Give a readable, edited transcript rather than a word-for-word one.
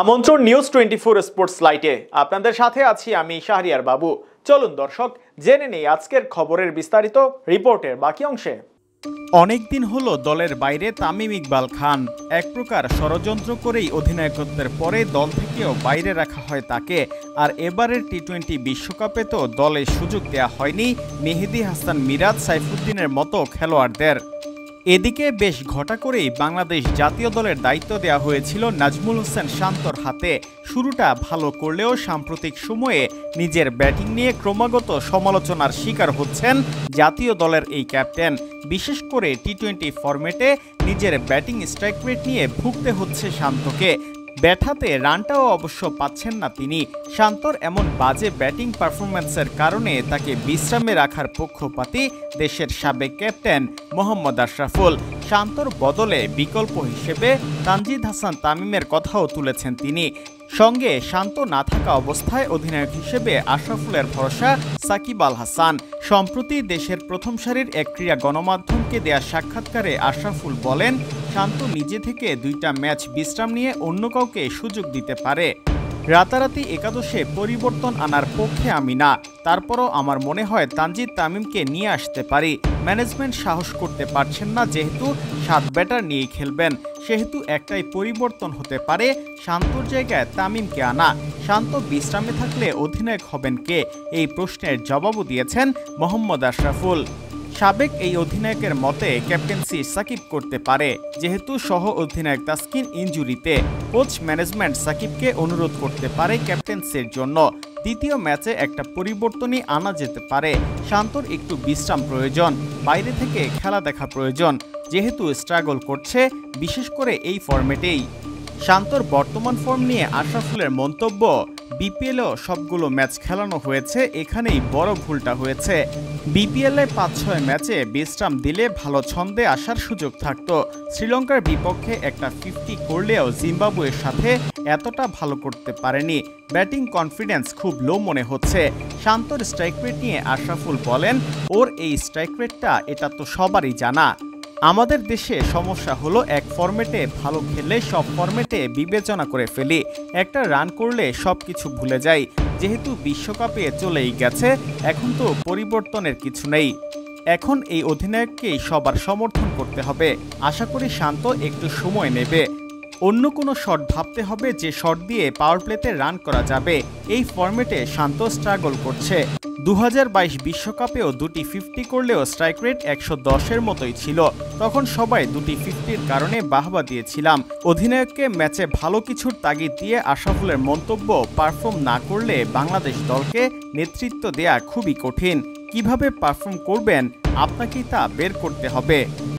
আমন্ত্রণ news 24 sports লাইটে আপনাদের সাথে আছি আমি শাহরিয়ার বাবু। চলুন দর্শক জেনে নেই আজকের খবরের বিস্তারিত রিপোর্টের বাকি অংশে। অনেকদিন হলো দলের বাইরে তামিম ইকবাল খান। এক প্রকার ষড়যন্ত্র করেই অধিনায়কত্বের পরে দল থেকেও বাইরে রাখা হয় তাকে। আর এবারের টি-20 বিশ্বকাপে তো দলে সুযোগ দেয়া হয়নি মেহেদী হাসান মিরাজ, সাইফুদ্দিনের মতো খেলোয়াড়দের। এদিকে বেশ ঘটা করেই বাংলাদেশ জাতীয় দলের দায়িত্ব দেওয়া হয়েছিল নাজমুল হোসেন শান্তর হাতে। শুরুটা ভালো করলেও সাম্প্রতিক সময়ে নিজের ব্যাটিং নিয়ে ক্রমাগত সমালোচনার শিকার হচ্ছেন জাতীয় দলের এই ক্যাপ্টেন। বিশেষ করে টি-20 ফরম্যাটে নিজের ব্যাটিং স্ট্রাইক রেট নিয়ে ভুগতে হচ্ছে শান্তকে। ব্যাট হাতে রানটাও অবশ্য পাচ্ছেন না তিনি। শান্তর এমন বাজে ব্যাটিং পারফরম্যান্সের কারণে তাকে বিশ্রামে রাখার পক্ষপাতী দেশের সাবেক ক্যাপ্টেন মোহাম্মদ আশরাফুল। শান্তর বদলে বিকল্প হিসেবে তানজিদ হাসান তামিমের কথাও তুলেছেন তিনি। সঙ্গে শান্ত না থাকা অবস্থায় অধিনায়ক হিসেবে আশরাফুলের ভরসা সাকিব আল হাসান। সম্প্রতি দেশের প্রথম সারির এক ক্রীড়া গণমাধ্যমকে দেয়া সাক্ষাৎকারে আশরাফুল বলেন, শান্ত নিজে থেকে 2টা ম্যাচ বিশ্রাম নিয়ে অন্য কাউকে সুযোগ দিতে পারে। রাতারাতি একাদশে পরিবর্তন আনার পক্ষে আমি না, তারপরও আমার মনে হয় তানজিদ তামিমকে নিয়ে আসতে পারি। ম্যানেজমেন্ট সাহস করতে পারছেন না, যেহেতু 7 ব্যাটার নিয়েই খেলবেন, সেহেতু একটাই পরিবর্তন হতে পারে, শান্তর জায়গায় তামিমকে আনা। শান্ত বিশ্রামে থাকলে অধিনায়ক হবেন কে, এই প্রশ্নের জবাবও দিয়েছেন মোহাম্মদ আশরাফুল। সাবেক এই অধিনায়কের মতে ক্যাপ্টেন্সি সাকিব করতে পারে, যেহেতু সহ অধিনায়ক তাসকিন ইনজুরিতে। কোচ ম্যানেজমেন্ট সাকিবকে অনুরোধ করতে পারে ক্যাপ্টেন্সির জন্য। দ্বিতীয় ম্যাচে একটা পরিবর্তনই আনা যেতে পারে। শান্তর একটু বিশ্রাম প্রয়োজন, বাইরে থেকে খেলা দেখা প্রয়োজন, যেহেতু স্ট্রাগল করছে বিশেষ করে এই ফরম্যাটেই। শান্তর বর্তমান ফর্ম নিয়ে আশরাফুলের মন্তব্য, বিপিএলও সবগুলো ম্যাচ খেলানো হয়েছে, এখানেই বড় ভুলটা হয়েছে। বিপিএলে 5-6 ম্যাচে বিশ্রাম দিলে ভালো ছন্দে আসার সুযোগ থাকত। শ্রীলঙ্কার বিপক্ষে একটা 50 করলেও জিম্বাবুয়ের সাথে এতটা ভালো করতে পারেনি। ব্যাটিং কনফিডেন্স খুব লো মনে হচ্ছে। শান্তর স্ট্রাইক রেট নিয়ে আশরাফুল বলেন, ওর এই স্ট্রাইক রেটটা এটা তো সবারই জানা। আমাদের দেশে সমস্যা হলো এক ফরম্যাটে ভালো খেললে সব ফরম্যাটে বিবেচনা করে ফেলি, একটা রান করলে সব কিছু ভুলে যাই। যেহেতু বিশ্বকাপে চলেই গেছে, এখন তো পরিবর্তনের কিছু নেই। এখন এই অধিনায়ককেই সবার সমর্থন করতে হবে। আশা করি শান্ত একটু সময় নেবে। অন্য কোনো শট ভাবতে হবে যে শট দিয়ে পাওয়ার প্লেতে রান করা যাবে। এই ফরম্যাটে শান্ত স্ট্রাগল করছে। 2022 বিশ্বকাপেও 2টি 50 করলেও স্ট্রাইক রেট 110-এর মতোই ছিল। তখন সবাই 2টি 50-র কারণে বাহবা দিয়েছিলাম। অধিনায়ককে ম্যাচে ভালো কিছুর তাগিদ দিয়ে আশরাফুলের মন্তব্য, পারফর্ম না করলে বাংলাদেশ দলকে নেতৃত্ব দেয়া খুবই কঠিন। কিভাবে পারফর্ম করবেন আপনাকেই তা বের করতে হবে।